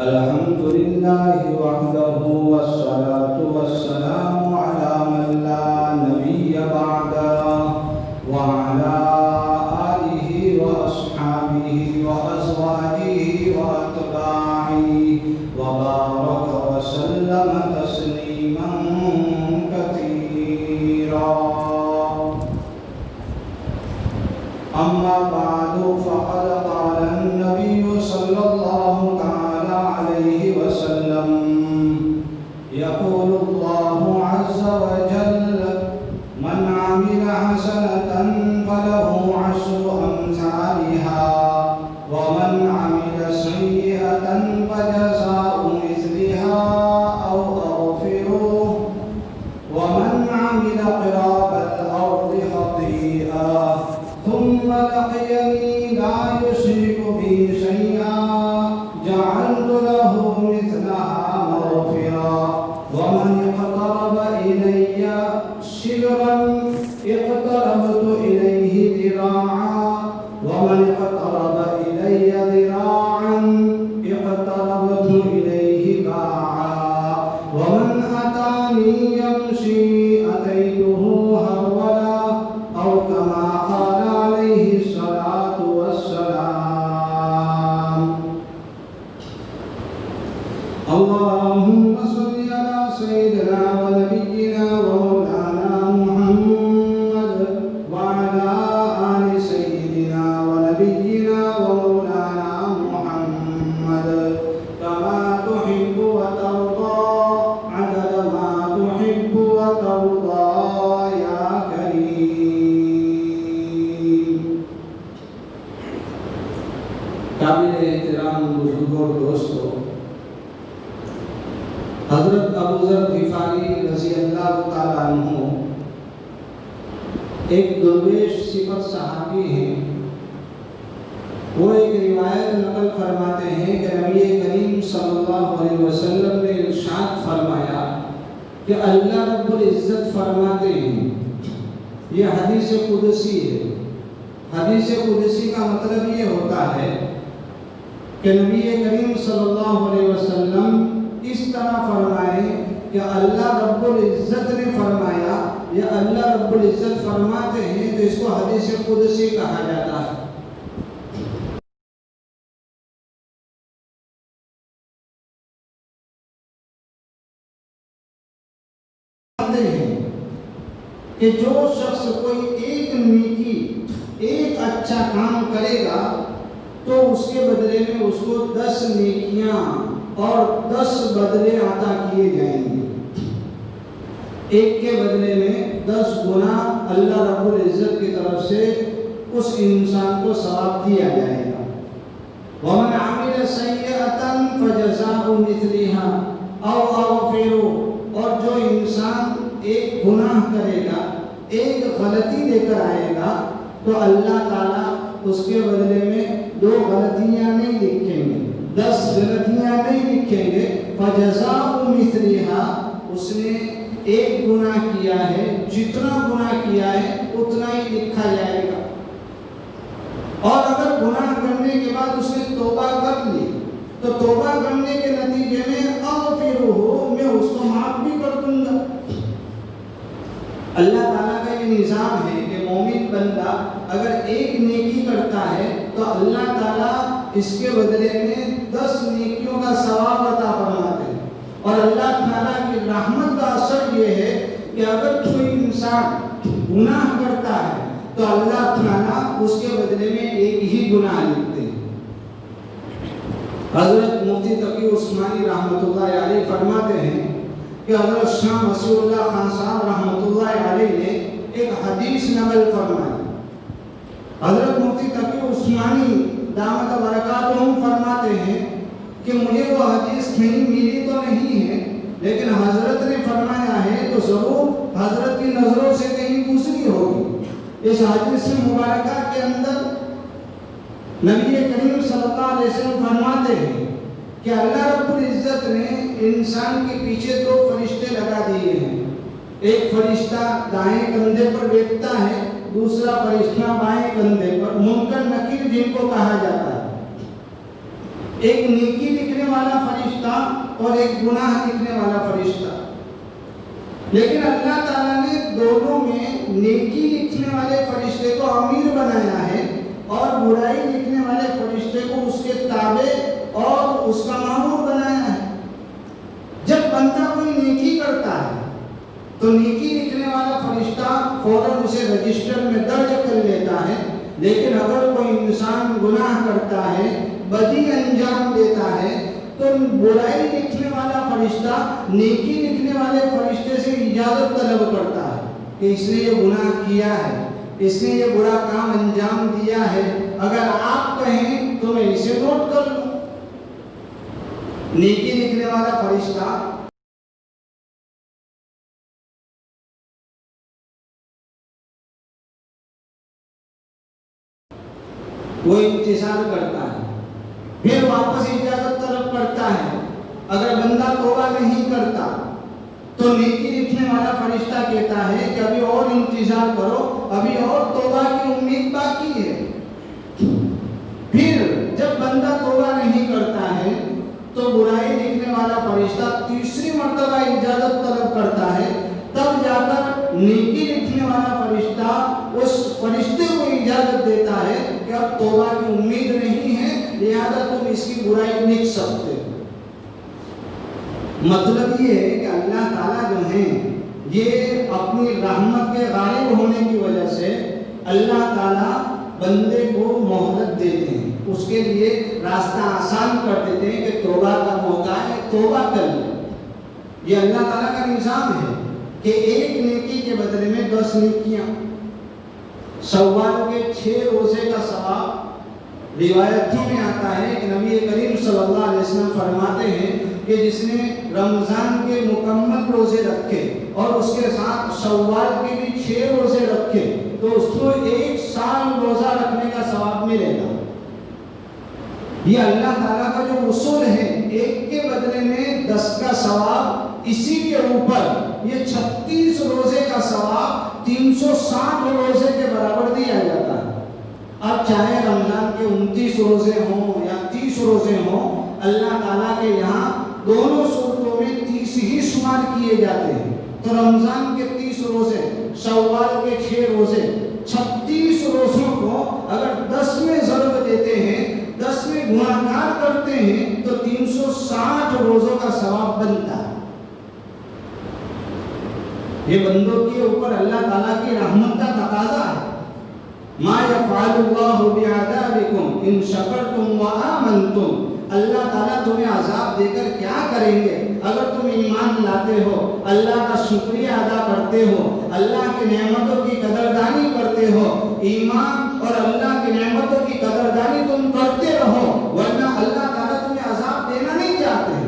الحمد لله وحده والصلاة والسلام على من لا نبي بعده وعلى آله وأصحابه وأزواجه وأتباعه وبارك وسلم تسليما كثيرا. أما بعد فقد قال النبي صلى الله تعالى عليه وسلم: يقول الله عز وجل: من عمل حسنة فله عشر أمثالها ومن عمل سيئة فجزاء مثلها أو أغفره ومن عمل قراب الأرض خطيئة ثم لقيني لا يشرك بي شيئا جعلت له مثلها مغفرا ومن اقترب إلي شبرا اقتربت إليه ذراعا ومن اقترب إلي ذراعا اقتربت إليه باعا ومن أتاني يمشي أتيته هرولا أو كما قال عليه الصلاة والسلام. اللهم صل على سيدنا ونبينا ومولانا محمد وعلى آل سيدنا ونبينا ومولانا محمد كما تحب وترضى عدد ما تحب وترضى يا كريم. قابل احترام بزرگوں اور دوستوں، حضرت ابو ذر غفاری رضی اللہ تعالیٰ عنہ ایک درویش صفت صحابی ہیں. وہ ایک روایت نقل فرماتے ہیں کہ نبی کریم صلی اللہ علیہ وسلم نے ارشاد فرمایا کہ اللہ رب العزت فرماتے ہیں، یہ حدیث قدسی ہے. حدیث قدسی کا مطلب یہ ہوتا ہے کہ نبی کریم صلی اللہ علیہ وسلم اس طرح فرمائے کہ اللہ رب العزت نے فرمایا یا اللہ رب العزت فرماتے ہیں، تو اس کو حدیث قدسی کہا جاتا ہے. کہ جو شخص کوئی ایک نیکی، ایک اچھا کام کرے گا تو اس کے بدلے میں اس کو 10 نیکیاں اور 10 بدلے عطا کیے جائیں گے. ایک کے بدلے میں 10 گنا اللہ رب العزت کی طرف سے اس انسان کو ثواب دیا جائے گا. وَمَنْ عَمِلَ سَيِّئَةً فَجَزَاءُ مِثْلِهَا أَوْ أَغْفِرُ، اور جو انسان ایک گناہ کرے گا، ایک غلطی لے کر آئے گا، تو اللہ تعالیٰ اس کے بدلے میں 2 غلطیاں نہیں لکھیں گے، 10 غلطیاں نہیں لکھیں گے. فَجَزَاءُ مِثْلِهَا، اس نے ایک گناہ کیا ہے، جتنا گناہ کیا ہے اتنا ہی لکھا جائے گا. اور اگر گناہ کرنے کے بعد اس نے توبہ کر لی تو توبہ کرنے کے نتیجے میں اغفرہ، میں اس کو معاف بھی کر دوں گا. اللہ تعالیٰ کا یہ نظام ہے کہ مومن بندہ اگر ایک نیکی کرتا ہے تو اللہ تعالیٰ اس کے بدلے میں 10 نیکیوں کا ثواب عطا فرماتے ہیں. اور اللہ تعالیٰ کی رحمت کا اثر یہ ہے کہ اگر کوئی انسان گناہ کرتا ہے تو اللہ تعالیٰ اس کے بدلے میں ایک ہی گناہ لکھتے ہیں. حضرت مفتی تقی عثمانی رحمۃ اللہ علیہ فرماتے ہیں کہ حضرت شاہ مسیح اللہ خان صاحب رحمۃ اللہ علیہ نے ایک حدیث نقل فرمائی. حضرت مفتی تقی عثمانی دامت برکاتہم فرماتے ہیں کہ مجھے وہ حدیث کہیں ملی تو نہیں ہے، لیکن حضرت نے فرمایا ہے تو ضرور حضرت کی نظروں سے کہیں گزری ہوگی. اس حدیث مبارکہ کے اندر نبی کریم صلی اللہ علیہ وسلم فرماتے ہیں کہ اللہ رب العزت نے انسان کے پیچھے 2 فرشتے لگا دیے ہیں. ایک فرشتہ دائیں کندھے پر بیٹھتا ہے، دوسرا فرشتہ بائیں کندھے پر، منکر نکیر جن کو کہا جاتا ہے. ایک نیکی لکھنے والا فرشتہ اور ایک گناہ لکھنے والا فرشتہ. لیکن اللہ تعالیٰ نے دونوں میں نیکی لکھنے والے فرشتے کو امیر بنایا ہے اور برائی لکھنے والے فرشتے کو اس کے تابع اور اس کا مامور بنایا ہے. جب بندہ کوئی نیکی کرتا ہے تو نیکی لکھنے والا فرشتہ فوراً اسے رجسٹر میں درج کر لیتا ہے. لیکن اگر کوئی انسان گناہ کرتا ہے، بدی انجام دیتا ہے، تو برائی لکھنے والا فرشتہ نیکی لکھنے والے فرشتے سے اجازت طلب کرتا ہے کہ اس نے یہ گناہ کیا ہے، اس نے یہ برا کام انجام دیا ہے، اگر آپ کہیں تو میں اسے نوٹ کر لوں. نیکی لکھنے والا فرشتہ وہ انتظار کرتا ہے، پھر واپس اجازت طلب کرتا ہے. اگر بندہ توبہ نہیں کرتا تو نیکی لکھنے والا فرشتہ کہتا ہے کہ ابھی اور انتظار کرو، ابھی اور توبہ کی امید باقی ہے. پھر جب بندہ توبہ نہیں کرتا ہے تو برائی لکھنے والا فرشتہ تیسری مرتبہ اجازت طلب کرتا ہے. تب جا کر نیکی لکھنے والا فرشتہ اس فرشتے کو اجازت دیتا ہے کہ اب توبہ کی امید نہیں ہے، لہذا تم اس کی برائی لکھ سکتے ہو. مطلب یہ ہے کہ اللہ تعالیٰ جو ہیں یہ اپنی رحمت کے غالب ہونے کی وجہ سے اللہ تعالیٰ بندے کو مہلت دیتے ہیں، اس کے لیے راستہ آسان کر دیتے ہیں کہ توبہ کا موقع ہے، توبہ کر لیں. یہ اللہ تعالیٰ کا نظام ہے کہ ایک نیکی کے بدلے میں 10 نیکیاں. شوال کے 6 روزے کا ثواب روایتوں میں آتا ہے کہ نبی کریم صلی اللہ علیہ وسلم فرماتے ہیں کہ جس نے رمضان کے مکمل روزے رکھے اور اس کے ساتھ شوال کے بھی 6 روزے رکھے تو اس کو 1 سال روزہ رکھنے کا ثواب ملے گا. یہ اللہ تعالیٰ کا جو اصول ہے، ایک کے بدلے میں 10 کا ثواب، اسی کے اوپر یہ 36 روزے کا ثواب 360 روزے کے برابر دیا جاتا ہے. اب چاہے رمضان کے 29 روزے ہوں یا 30 روزے ہوں، اللہ تعالیٰ کے یہاں دونوں صورتوں میں 30 ہی شمار کیے جاتے ہیں. تو رمضان کے 30 روزے، شوال کے 6 روزے، 36 روزوں کو اگر 10 میں ضرب دیتے ہیں، 10 میں گناہگار کرتے ہیں تو 360 روزوں کا ثواب بنتا ہے. یہ بندوں کے اوپر اللہ تعالیٰ کی رحمت کا تقاضا ہے. ما یفعل اللہ بعذابکم ان شکرتم وآمنتم. اللہ تعالیٰ تمہیں عذاب دے کر کیا کریں گے اگر تم ایمان لاتے ہو، اللہ کا شکریہ ادا کرتے ہو، اللہ کی نعمتوں کی قدردانی کرتے ہو. ایمان اور اللہ کی نعمتوں کی قدردانی تم کرتے رہو، ورنہ اللہ تعالیٰ تمہیں عذاب دینا نہیں چاہتے.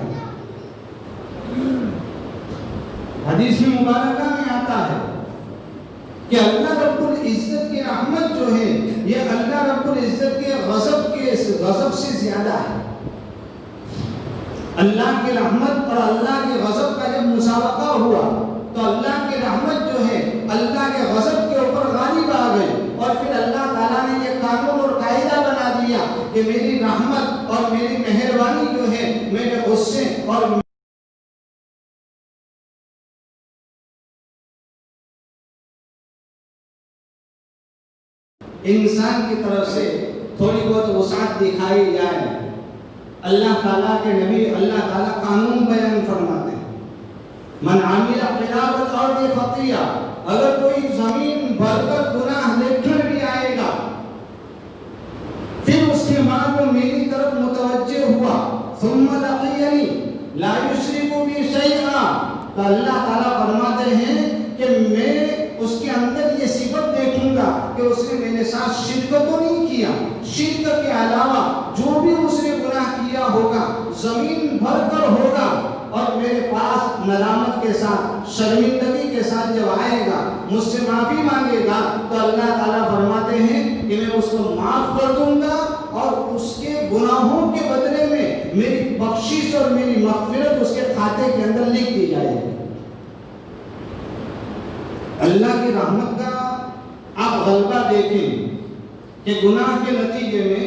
حدیث مبارکہ میں آتا ہے کہ اللہ رب العزت کی رحمت جو ہے یہ اللہ رب العزت کے غضب سے زیادہ ہے. اللہ کی رحمت اور اللہ کے غضب کا جب مسابقہ ہوا تو اللہ کی رحمت جو ہے اللہ کے غضب کے اوپر غالب آ گئی، اور پھر اللہ تعالیٰ نے یہ قانون اور قاعدہ بنا دیا کہ میری رحمت اور میری مہربانی جو ہے میرے غصے اور انسان کی طرف سے تھوڑی بہت وسعت دکھائی جائے. اللہ تعالیٰ کے نبی اللہ تعالیٰ قانون بیان فرماتے ہیں، من عامل خلاف الارض خطیہ، اگر کوئی زمین بھر کر گناہ لے کر بھی آئے گا پھر اس کے بعد وہ میری طرف متوجہ ہوا، ثم لقینی لا یشرک بی شیئا، تو اللہ تعالیٰ فرماتے ہیں کہ میں اس کے اندر یہ صفت دیکھوں گا کہ اس نے میرے ساتھ شرک تو نہیں کیا. شرک کے علاوہ جو بھی اس نے گناہ کیا ہوگا زمین بھر کر ہوگا، اور میرے پاس ندامت کے ساتھ شرمندگی کے ساتھ جب آئے گا مجھ سے معافی مانگے گا تو اللہ تعالیٰ فرماتے ہیں کہ میں اس کو معاف کر دوں گا اور اس کے گناہوں کے بدلے میں میری بخشش اور میری مغفرت اس کے کھاتے کے اندر لکھ دی جائے گی. اللہ کی رحمت کا آپ غلبہ دیکھیں کہ گناہ کے نتیجے میں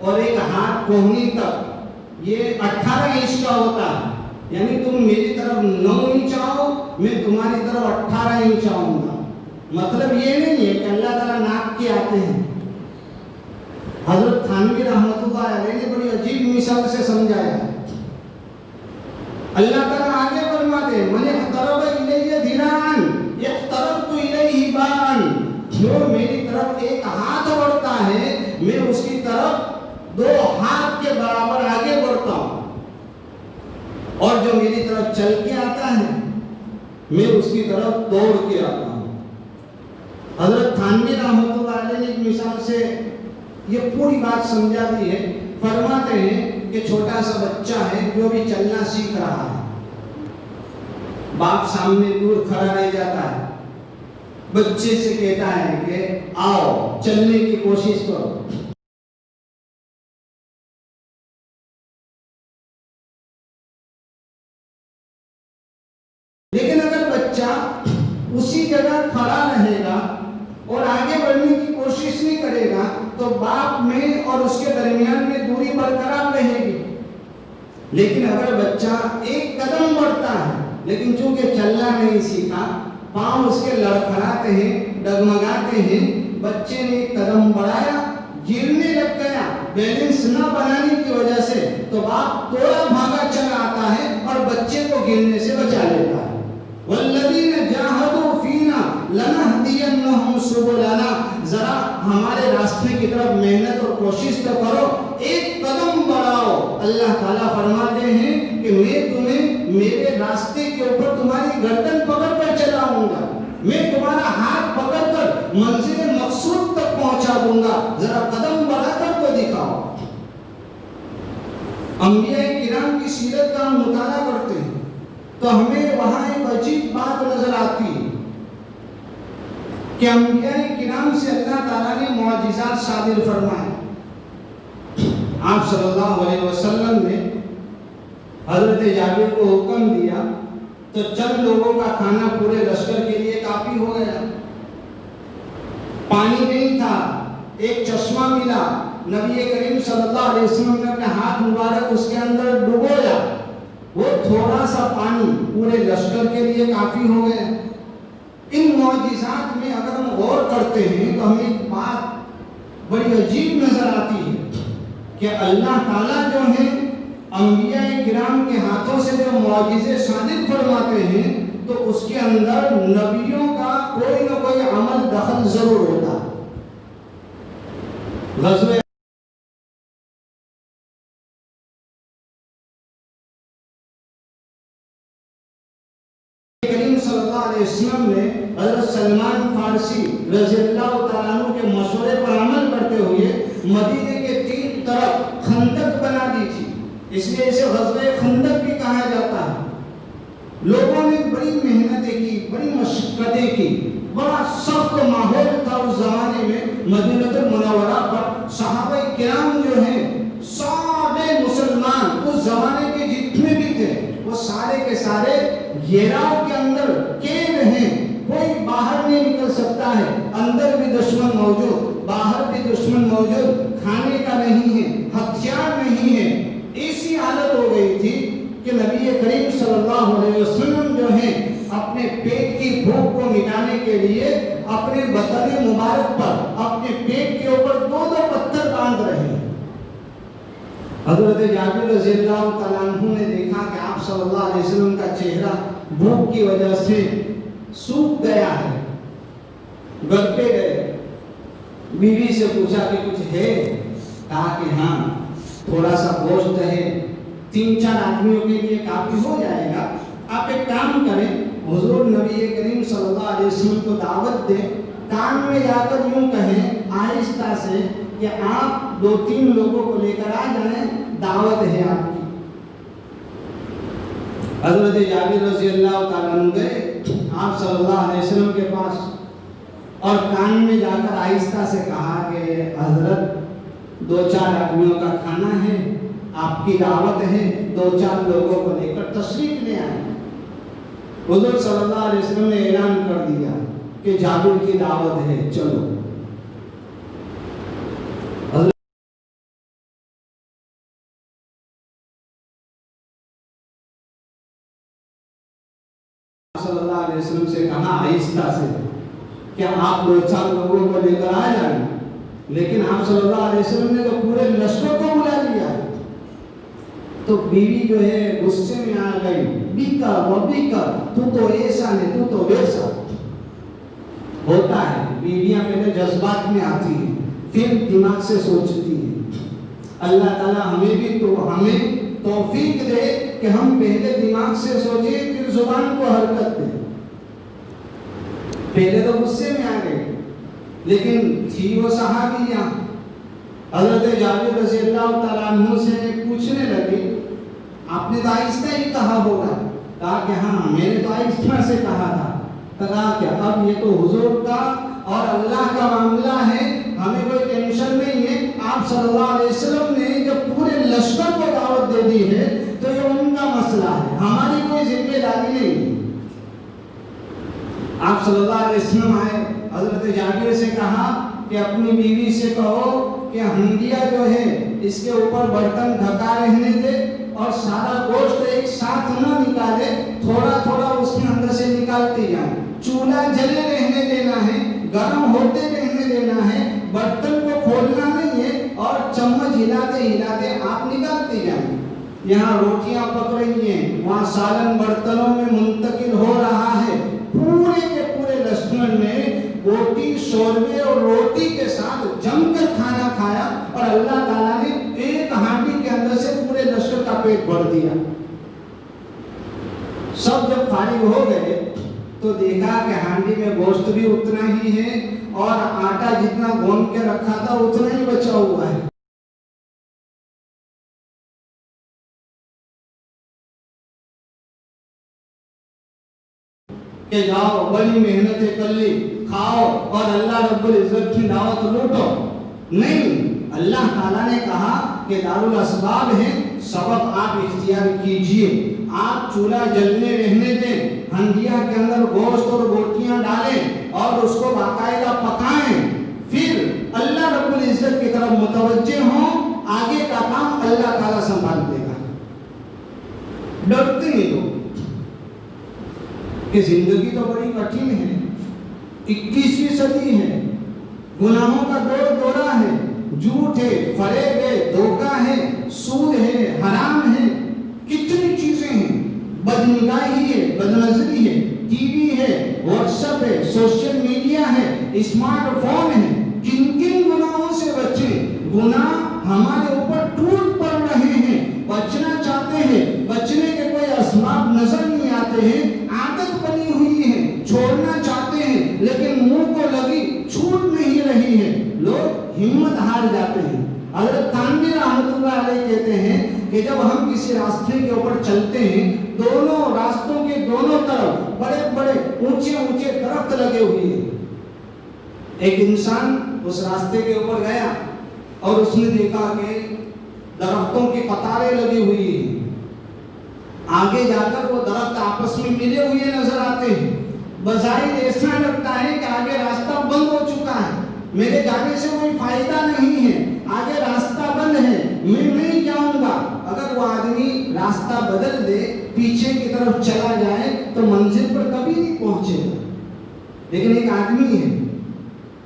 اور ایک ہاتھ کوہنی تک یہ 18 انچ کا ہوتا ہے. یعنی تم میری طرف 9 انچ آؤ، میں تمہاری طرف 18 انچ آؤں گا. مطلب یہ نہیں ہے کہ اللہ تعالیٰ ناپ کے آتے ہیں. حضرت تھانوی رحمۃ اللہ علیہ نے بڑی عجیب مثال سے سمجھایا. اللہ تعالیٰ آگے فرماتے ہیں من اقترب الیہ ذراعا اقتربت الیہ باعا. جو میری طرف ایک ہاتھ بڑھتا ہے میں اس کی طرف 2 ہاتھ کے برابر آگے بڑھتا ہوں، اور جو میری طرف چل کے آتا ہے میں اس کی طرف دوڑ کے آتا ہوں. حضرت تھانوی رحمۃ اللہ علیہ نے ایک مثال سے یہ پوری بات سمجھا دی ہے. فرماتے ہیں کہ چھوٹا سا بچہ ہے جو بھی چلنا سیکھ رہا ہے، باپ سامنے دور کھڑا رہ جاتا ہے، بچے سے کہتا ہے کہ آؤ چلنے کی کوشش کرو. لیکن اگر بچہ اسی جگہ کھڑا رہے گا اور آگے بڑھنے کی کوشش نہیں کرے گا تو باپ میں اور اس کے درمیان میں دوری برقرار رہے گی. لیکن اگر بچہ ایک قدم بڑھتا ہے لیکن چونکہ چلنا نہیں سیکھا، پاؤں اس کے لڑکھڑاتے ہیں، ڈگمگاتے ہیں، بچے نے ایک قدم بڑھایا، گرنے لگ گیا بیلنس نہ بنانے کی وجہ سے، تو باپ توڑا بھاگا چلا آتا ہے اور بچے کو گرنے سے بچا لیتا ہے. والذین جاہدوا فینا لنہدینہم سبلنا. ذرا ہمارے راستے کی طرف محنت اور کوشش تو کرو، ایک قدم بڑھاؤ. اللہ تعالیٰ فرماتے ہیں کہ میں تمہیں میرے راستے کے اوپر تمہاری گردن پکڑ کر چلاؤں گا، میں تمہارا ہاتھ پکڑ کر منزل مقصود تک پہنچا دوں گا. ذرا قدم بڑھا کر تو دکھاؤ. انبیاء کرام کی سیرت کا ہم مطالعہ کرتے ہیں تو ہمیں وہاں ایک عجیب بات نظر آتی ہے کہ انبیاء کرام سے اللہ تعالیٰ نے معجزات صادر فرمائے. آپ صلی اللہ علیہ وسلم نے حضرت جابر کو حکم دیا تو چند لوگوں کا کھانا پورے لشکر کے لیے کافی ہو گیا. پانی نہیں تھا، ایک چشمہ ملا، نبی کریم صلی اللہ علیہ وسلم نے اپنے ہاتھ مبارک اس کے اندر ڈبویا، وہ تھوڑا سا پانی پورے لشکر کے لیے کافی ہو گیا. ان معجزات میں اگر ہم غور کرتے ہیں تو ہمیں ایک بات بڑی عجیب نظر آتی ہے کہ اللہ تعالیٰ جو ہیں انبیاء کرام کے ہاتھوں سے جو معجزے صادر فرماتے ہیں تو اس کے اندر نبیوں کا کوئی نہ کوئی عمل دخل ضرور ہوتا. غزوہ کریم صلی اللہ علیہ وسلم نے حضرت سلمان فارسی رضی اللہ تعالیٰ عنہ کے مشورے پر عمل کرتے ہوئے مدینے کے 3 طرف خندق بنا دی تھی، اس لیے اسے غزوہ خندق بھی کہا جاتا ہے. لوگوں نے بڑی محنتیں کی، بڑی مشقتیں کی، بڑا سخت ماحول تھا اس زمانے میں. مدینہ المنورہ پر صحابہ کرام جو ہیں سارے مسلمان اس زمانے کے جتنے بھی تھے وہ سارے کے سارے گھیراؤ کے اندر قید ہیں. کوئی باہر نہیں نکل سکتا ہے، اندر بھی دشمن موجود، باہر بھی دشمن موجود، کھانے کا نہیں ہے، ہتھیار نہیں ہے. ایسی حالت ہو گئی تھی کہ نبی کریم صلی اللہ علیہ وسلم جو ہیں اپنے پیٹ کی بھوک کو مٹانے کے لیے اپنے بدن مبارک پر اپنے پیٹ کے اوپر 2 پتھر باندھ رہے ہیں. حضرت جابر رضی اللہ تعالیٰ عنہ نے دیکھا کہ آپ صلی اللہ علیہ وسلم کا چہرہ بھوک کی وجہ سے سوکھ گیا ہے. گھر پہ گئے، بیوی سے پوچھا کہ کچھ ہے؟ کہا کہ ہاں تھوڑا سا گوشت ہے، 3-4 آدمیوں کے لیے کافی ہو جائے گا. آپ ایک کام کریں، حضور نبی کریم صلی اللہ علیہ وسلم کو دعوت دیں، کان میں جا کر یوں کہیں آہستہ سے کہ آپ 2-3 لوگوں کو لے کر آ جائیں، دعوت ہے آپ کی. حضرت جابر رضی اللہ تعالیٰ عنہ گئے آپ صلی اللہ علیہ وسلم کے پاس اور کان میں جا کر آہستہ سے کہا کہ حضرت 2-4 آدمیوں کا کھانا ہے، آپ کی دعوت ہے، 2-4 لوگوں کو لے کر تشریف لے آئیں. حضور صلی اللہ علیہ وسلم نے اعلان کر دیا کہ جابر کی دعوت ہے، چلو. علیہ وسلم سے کہا آہستہ سے کہ آپ 2-4 لوگوں کو لے کر آ جائیں، لیکن آپ صلی اللہ علیہ وسلم نے تو پورے لشکر کو بلا لیا۔ تو بیوی جو ہے غصے میں آ گئی، بیکر تو ایسا نہیں، تو ویسا ہوتا ہے۔ بیویاں پہلے جذبات میں آتی ہیں، پھر دماغ سے سوچتی ہیں۔ اللہ تعالیٰ ہمیں توفیق دے کہ ہم پہلے دماغ سے سوچیں، پھر زبان کو حرکت دیں۔ پہلے تو غصے میں آ گئے، لیکن تھی وہ صحابیہ۔ حضرت جابر رضی اللہ تعالیٰ عنہ سے پوچھنے لگے، آپ نے تو آہستہ ہی کہا ہوگا؟ کہا کہ ہاں میں نے تو آہستہ سے کہا تھا۔ کہا کہ اب یہ تو حضور کا اور اللہ کا معاملہ ہے، ہمیں کوئی ٹینشن نہیں ہے۔ آپ صلی اللہ علیہ وسلم نے جب پورے لشکر کو دعوت دے دی ہے تو یہ ان کا مسئلہ ہے، ہماری کوئی ذمہ داری نہیں ہے۔ آپ صلی اللہ علیہ وسلم آئے، حضرت جابر سے کہا کہ اپنی بیوی سے کہو کہ ہنڈیا جو ہے اس کے اوپر برتن ڈھکا رہنے دے اور سارا گوشت ایک ساتھ نہ نکالے، تھوڑا تھوڑا اس کے اندر سے نکالتے جائیں۔ چولہا جلے رہنے دینا ہے، گرم ہوتے رہنے دینا ہے، برتن کو کھولنا نہیں ہے، اور چمچ ہلاتے ہلاتے آپ نکالتے جائیں۔ یہاں روٹیاں پک رہی ہیں، وہاں سالن برتنوں میں منتقل ہو رہا ہے۔ پورے کے پورے لشکر نے بوٹی شوربے اور روٹی کے ساتھ جم کر کھانا کھایا، اور اللہ تعالیٰ نے ایک ہانڈی کے اندر سے پورے لشکر کا پیٹ بھر دیا۔ سب جب فارغ ہو گئے تو دیکھا کہ ہانڈی میں گوشت بھی اتنا ہی ہے اور آٹا جتنا گوندھ کے رکھا تھا اتنا ہی بچا ہوا ہے۔ کہ جاؤ بڑی محنتیں کر لی، کھاؤ اور اللہ رب العزت کی دعوت لوٹو۔ نہیں، اللہ تعالیٰ نے کہا کہ دارالاسباب ہے، سبب آپ اختیار کیجئے۔ آپ چولہا جلنے رہنے دیں، ہنڈیا کے اندر گوشت اور بوٹیاں ڈالیں اور اس کو باقاعدہ پکائیں، پھر اللہ رب العزت کی طرف متوجہ ہوں، آگے کا کام اللہ تعالیٰ سنبھال دے گا۔ ڈرتے نہیں لوگ کہ زندگی تو بڑی کٹھن ہے، 21ویں صدی ہے، گناہوں کا دور دورہ ہے، جھوٹ ہے، فریب ہے، دھوکہ ہے، سود ہے، حرام ہے، کتنی چیزیں ہیں، بدنگاہی ہے، بدنظری ہے، ٹی وی ہے، واٹس ایپ ہے، سوشل میڈیا ہے، اسمارٹ فون ہے۔ کن کن گناہوں سے بچیں؟ گناہ ہمارے اوپر ٹوٹ پڑ رہے ہیں، بچنا چاہتے ہیں، بچنے کے کوئی اسباب نظر نہیں آتے ہیں، عادت بنی ہوئی ہے، چھوڑنا چاہتے ہیں لیکن منہ کو لگی چھوٹ نہیں رہی ہے، لوگ ہمت ہار جاتے ہیں۔ حضرت تھانوی رحمۃ اللہ علیہ کہتے ہیں کہ جب ہم کسی راستے کے اوپر چلتے ہیں، دونوں راستوں کے دونوں طرف بڑے بڑے اونچے اونچے درخت لگے ہوئے ہیں۔ ایک انسان اس راستے کے اوپر گیا اور اس نے دیکھا کہ درختوں کی قطاریں لگی ہوئی ہیں، آگے جا کر وہ درخت آپس میں ملے ہوئے نظر آتے ہیں۔ بظاہر ایسا لگتا ہے کہ آگے راستہ بند ہو چکا ہے، میرے جانے سے کوئی فائدہ نہیں ہے، آگے راستہ بند ہے، میں نہیں جاؤں گا۔ اگر وہ آدمی راستہ بدل دے، پیچھے کی طرف چلا جائے تو منزل پر کبھی نہیں پہنچے گا۔ لیکن ایک آدمی ہے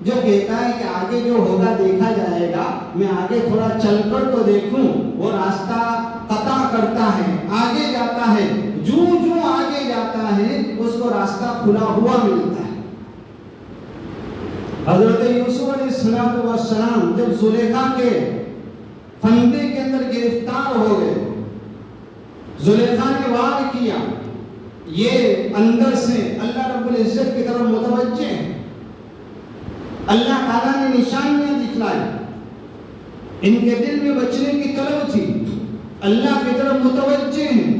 جو کہتا ہے کہ آگے جو ہوگا دیکھا جائے گا، میں آگے تھوڑا چل کر تو دیکھوں، وہ راستہ قطع کرتا ہے، آگے جاتا ہے، جو آگے جاتا ہے اس کو راستہ کھلا ہوا ملتا ہے۔ حضرت یوسف علیہ السلام جب زلیخا کے پھندے کے اندر گرفتار ہو گئے، زلیخا نے وار کیا، یہ اندر سے اللہ رب العزت کی طرف متوجہ ہیں، اللہ تعالیٰ نے نشانیاں دکھلائی، ان کے دل میں بچنے کی طلب تھی، اللہ کی طرف متوجہ ہیں۔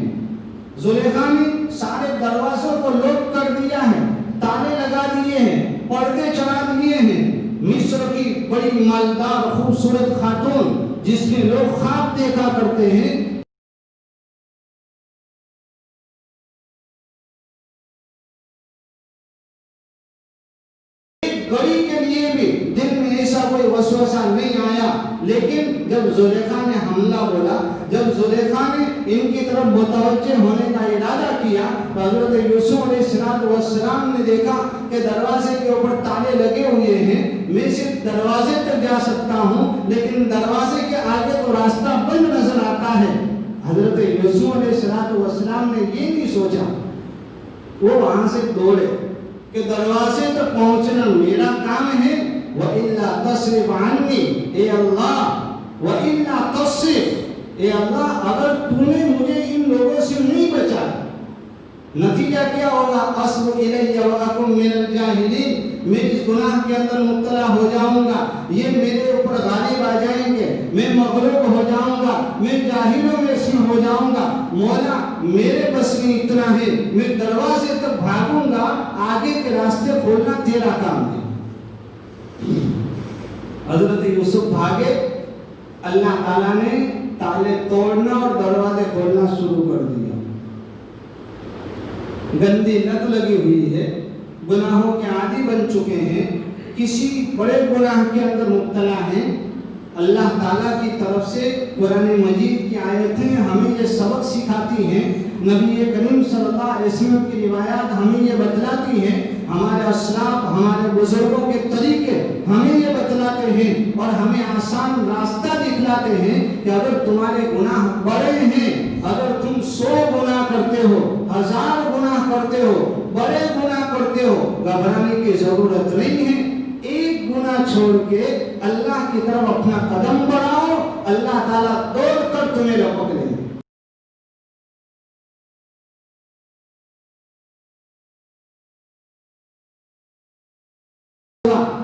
زلیخا نے سارے دروازوں کو لوک کر دیا ہے، تالے لگا دیے ہیں، پردے چڑھا دیے ہیں۔ مصر کی بڑی مالدار خوبصورت خاتون جس میں لوگ خواب دیکھا کرتے ہیں، گڑی کے لیے بھی دل میں ایسا کوئی وسوسہ نہیں آیا، لیکن جب زلیخا نے حملہ بولا، جب زلیخا نے ان کی طرف متوجہ ہونے کا ارادہ کیا تو حضرت یوسف علیہ السلام نے دیکھا کہ دروازے کے اوپر تالے لگے ہوئے ہیں، میں صرف دروازے تک جا سکتا ہوں لیکن دروازے کے آگے تو راستہ بند نظر آتا ہے۔ حضرت یوسف علیہ السلام نے یہ نہیں سوچا، وہ وہاں سے دوڑے کہ دروازے تک پہنچنا میرا کام ہے، وَإِلَّا تَصْرِفْ عَنِّي، اے اللہ، وَإِلَّا تَصْرِفْ، اے اللہ اگر تو نے مجھے ان لوگوں سے نہیں بچا، نتیجہ کیا ہوگا؟ اصب الیہ واکم من الجاہلین، میں اس گناہ کے اندر مبتلا ہو جاؤں گا، یہ میرے اوپر غالب آ جائیں گے، میں مغلوب ہو جاؤں گا، میں جاہلوں میں سے ہو جاؤں گا۔ مولا میرے بس میں اتنا ہے، میں دروازے تک بھاگوں گا، آگے کے راستے کھولنا تیرا کام ہے۔ حضرت یوسف بھاگے، اللہ تعالیٰ نے تالے توڑنا اور دروازے کھولنا شروع کر دیا۔ گندی لت لگی ہوئی ہے، گناہوں کے عادی بن چکے ہیں، کسی بڑے گناہ کے اندر مبتلا ہیں۔ اللہ تعالیٰ کی طرف سے قرآن مجید کی آیتیں ہمیں یہ سبق سکھاتی ہیں، نبی کریم صلی اللہ علیہ وسلم کی روایات ہمیں یہ بتلاتی ہیں، ہمارے اسلاف ہمارے بزرگوں کے طریقے ہمیں یہ بتلاتے ہیں اور ہمیں آسان راستہ دکھلاتے ہیں کہ اگر تمہارے گناہ بڑے ہیں، اگر تم 100 گناہ کرتے ہو، 1000 گناہ کرتے ہو، بڑے گناہ کرتے ہو، گھبرانے کی ضرورت نہیں ہے۔ ایک گناہ چھوڑ کے اللہ کی طرف اپنا قدم بڑھاؤ، اللہ تعالیٰ دوڑ کر تمہیں لپک لیں گے۔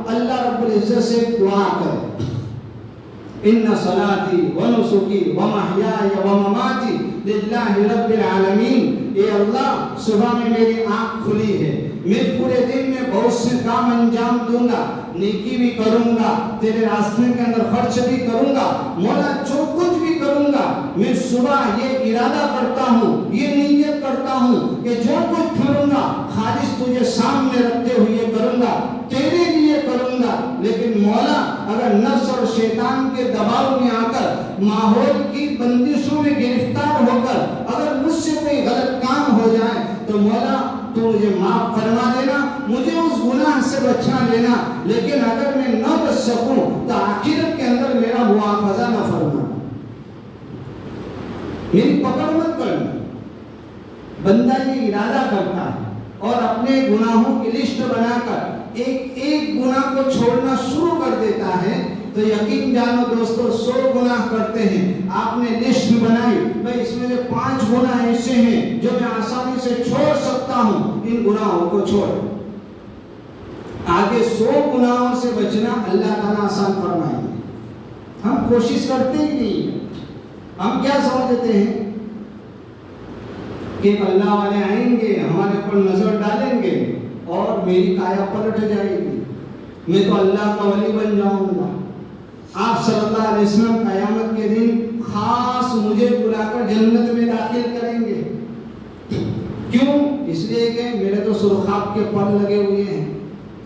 اللہ رب العزت سے دعا کر، ان صلاتی و نسکی و محیای و مماتی للہ رب العالمین، اے اللہ صبح میں میری آنکھ کھلی ہے، میں پورے دن میں بہت سے کام انجام دوں گا، نیکی بھی کروں گا، تیرے راستے کے اندر خرچ بھی کروں گا، مولا جو کچھ بھی کروں گا، میں صبح یہ ارادہ کرتا ہوں، یہ نیت کرتا ہوں کہ جو کچھ کروں گا خالص تجھے سامنے رکھتے ہوئے کروں گا، تیرے لیے کروں گا۔ لیکن مولا اگر نفس اور شیطان کے دباؤ میں آ کر، ماحول کی بندشوں میں گرفتار ہو کر اگر مجھ سے کوئی غلط کام ہو جائے تو مولا تو مجھے معاف فرما دینا، مجھے اس گناہ سے بچا لینا، لیکن اگر میں نہ بچ سکوں تو آخرت کے اندر میرا مواخذہ نہ فرما، میری پکڑ مت کرنا۔ بندہ یہ ارادہ کرتا ہے اور اپنے گناہوں کی لسٹ بنا کر ایک ایک گناہ کو چھوڑنا شروع کر دیتا ہے تو یقین جانو دوستو 100 گناہ کرتے ہیں، آپ نے لسٹ بنائی بھئی اس میں سے 5 گناہ ایسے ہیں جو میں آسانی سے چھوڑ سکتا ہوں، ان گناہوں کو چھوڑ۔ آگے 100 گناہوں سے بچنا اللہ تعالیٰ آسان فرمائیں گے، ہم کوشش کرتے ہی نہیں، ہم کیا سمجھتے ہیں کہ اللہ والے آئیں گے ہمارے پر نظر ڈالیں گے اور میری کایا پلٹ جائے گی، میں تو اللہ کا ولی بن جاؤں گا۔ آپ صلی اللہ علیہ وسلم قیامت کے دن خاص مجھے بلا کر جنت میں داخل کریں گے، کیوں؟ اس لیے کہ میرے تو سرخاب کے پر لگے ہوئے ہیں،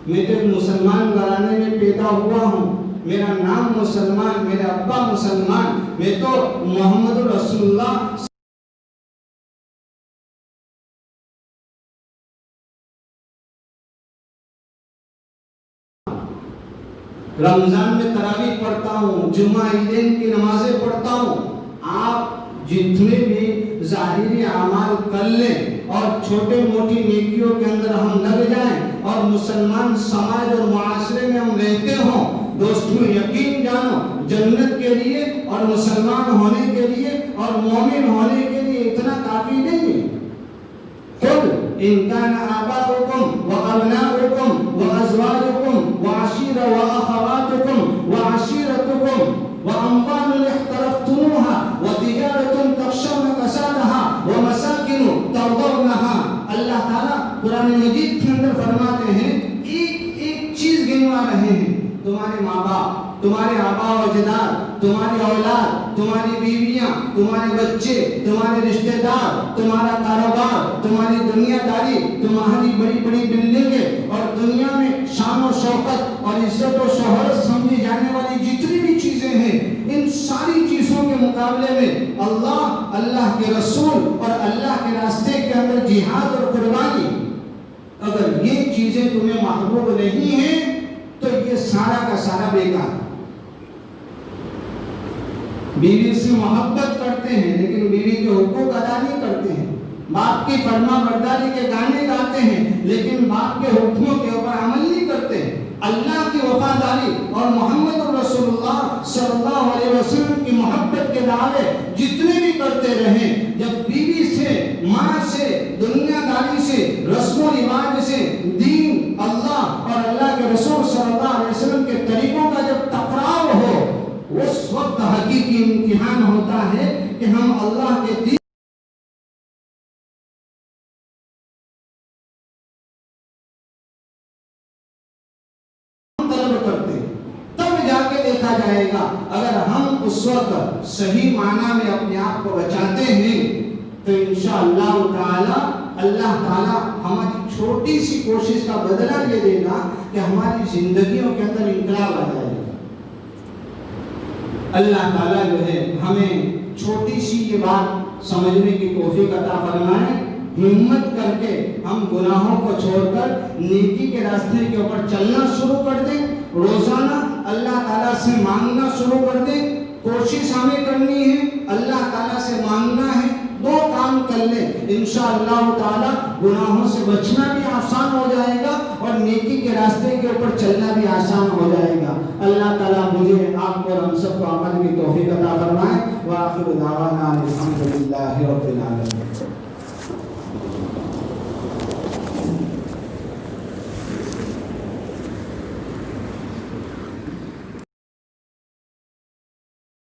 میں تو ایک مسلمان گھرانے میں پیدا ہوا ہوں، میرا نام مسلمان، میرے ابا مسلمان، میں تو محمد رسول اللہ رمضان میں تراویح پڑھتا ہوں، جمعہ عیدین کی نمازیں پڑھتا ہوں۔ آپ جتنے بھی ظاہری اعمال کر لیں اور چھوٹے موٹی نیکیوں کے اندر ہم لگ جائیں اور مسلمان سماج اور معاشرے میں ہم رہتے ہوں، دوستوں یقین جانو جنت کے لیے اور مسلمان ہونے کے لیے اور مومن ہونے کے لیے اتنا کافی نہیں ہے۔ قل ان كان آباؤكم وأبناؤكم وأزواجكم وعشيرة وأخواتكم وعشيرتكم وأموال اقترفتموها وتجارة تخشون كسادها ومساكن ترضونها۔ اللہ تعالیٰ قرآن مجید کے اندر فرماتے ہیں ایک ایک چیز گنوا رہے ہیں، تمہارے ماں باپ، تمہارے آبا و اجداد، تمہاری اولاد، تمہاری بیویاں، تمہارے بچے، تمہارے رشتہ دار، تمہارا کاروبار، تمہاری دنیا داری، تمہاری بڑی بڑی بلڈنگیں اور دنیا میں شان و شوکت اور عزت و شہرت سمجھی جانے والی جتنی بھی چیزیں ہیں، ان ساری چیزوں کے مقابلے میں اللہ، اللہ کے رسول اور اللہ کے راستے کے اندر جہاد اور قربانی، اگر یہ چیزیں تمہیں محبوب نہیں ہیں تو یہ سارا کا سارا بیکار۔ بیوی سے محبت کرتے ہیں لیکن بیوی کے حقوق ادا نہیں کرتے ہیں، باپ کی فرما برداری کے گانے گاتے ہیں لیکن باپ کے حکموں کے اوپر عمل نہیں کرتے ہیں۔ اللہ کی وفاداری اور محمد رسول اللہ صلی اللہ علیہ وسلم کی محبت کے دعوے جتنے بھی کرتے رہیں، جب بیوی سے، ماں سے، دنیا داری سے، رسم و رواج سے، دین، اللہ اور اللہ کے رسول صلی اللہ علیہ وسلم کے طریقوں کا جب ٹکراؤ ہو، اس وقت حقیقی امتحان ہوتا ہے کہ ہم اللہ کے دین جائے گا۔ اگر ہم اس وقت صحیح معنی میں اپنے آپ کو بچاتے ہیں تو انشاءاللہ تعالی اللہ تعالی ہماری چھوٹی سی کوشش کا بدلہ یہ دے گا کہ ہماری زندگیوں کے اندر انقلاب آ جائے گا۔ اللہ تعالی جو ہے ہمیں چھوٹی سی یہ بات سمجھنے کی توفیق عطا فرمائے، ہمت کر کے ہم گناہوں کو چھوڑ کر نیکی کے راستے کے اوپر چلنا شروع کر دیں، روزانہ اللہ تعالیٰ سے مانگنا شروع کر دیں۔ کوشش ہمیں کرنی ہے، اللہ تعالیٰ سے مانگنا ہے، دو کام کر لیں، انشاءاللہ تعالیٰ گناہوں سے بچنا بھی آسان ہو جائے گا اور نیکی کے راستے کے اوپر چلنا بھی آسان ہو جائے گا۔ اللہ تعالیٰ مجھے، آپ کو اور ہم سب کو عمل کی توفیق عطا فرمائے۔ وآخر دعوانا الحمدللہ رب العالمین۔